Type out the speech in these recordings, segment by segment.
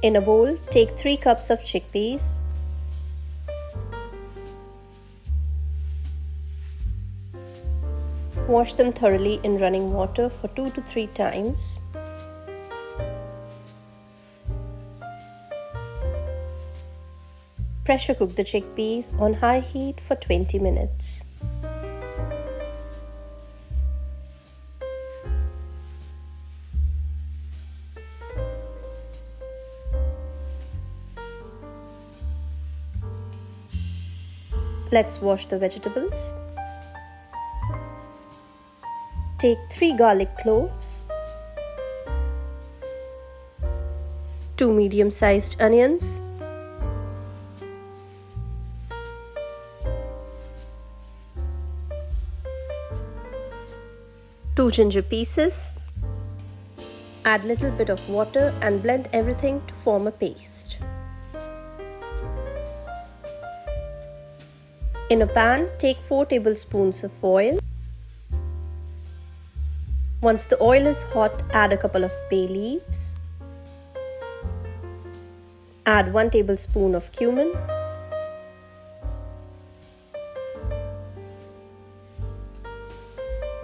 In a bowl, take 3 cups of chickpeas. Wash them thoroughly in running water for 2 to 3 times. Pressure cook the chickpeas on high heat for 20 minutes. Let's wash the vegetables. Take 3 garlic cloves, 2 medium-sized onions, two ginger pieces. Add little bit of water and blend everything to form a paste. In a pan, take 4 tablespoons of oil. Once the oil is hot, add a couple of bay leaves. Add 1 tablespoon of cumin.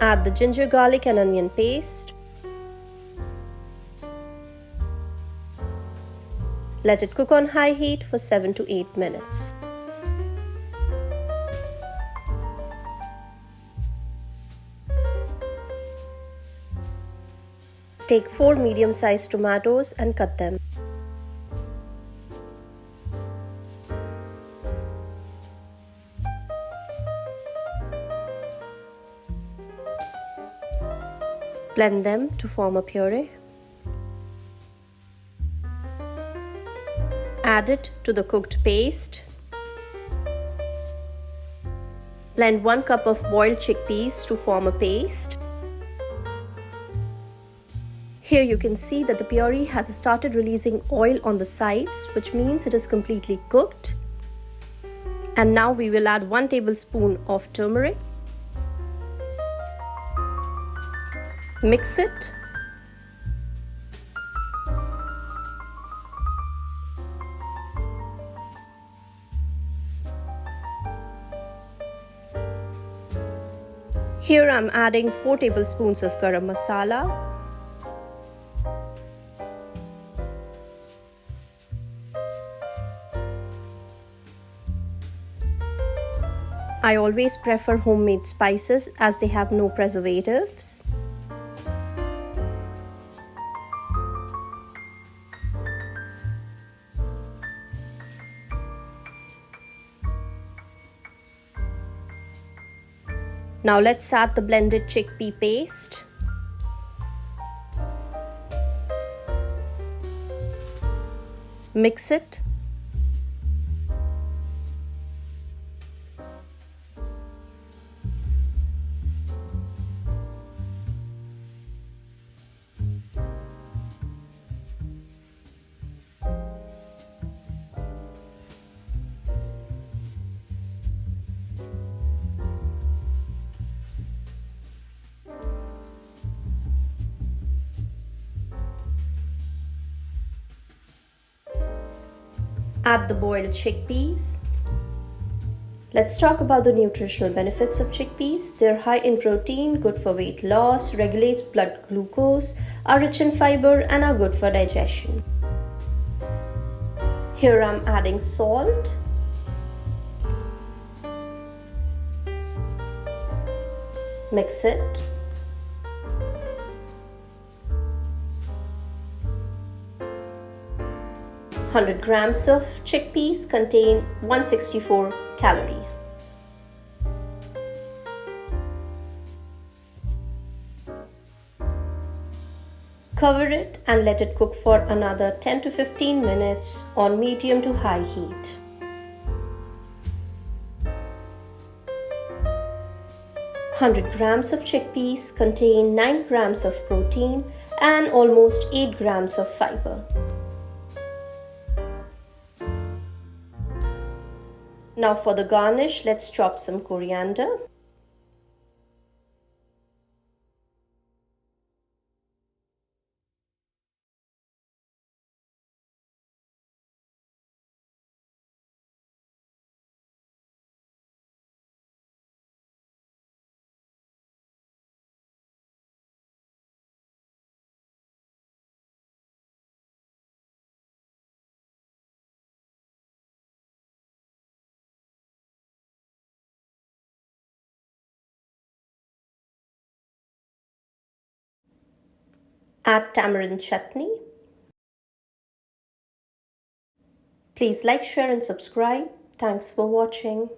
Add the ginger, garlic and onion paste. Let it cook on high heat for 7 to 8 minutes. Take 4 medium-sized tomatoes and cut them. Blend them to form a puree. Add it to the cooked paste. Blend 1 cup of boiled chickpeas to form a paste. Here you can see that the puree has started releasing oil on the sides, which means it is completely cooked. And now we will add 1 tablespoon of turmeric. Mix it. Here I'm adding 4 tablespoons of garam masala. I always prefer homemade spices as they have no preservatives. Now let's add the blended chickpea paste. Mix it. Add the boiled chickpeas. Let's talk about the nutritional benefits of chickpeas. They're high in protein, good for weight loss, regulates blood glucose, are rich in fiber and are good for digestion. Here I'm adding salt. Mix it. "100 grams of chickpeas contain 164 calories. Cover it and let it cook for another 10 to 15 minutes on medium to high heat. "100 grams of chickpeas contain 9 grams of protein and almost 8 grams of fiber. Now for the garnish, let's chop some coriander. Add tamarind chutney. Please like, share and subscribe. Thanks for watching.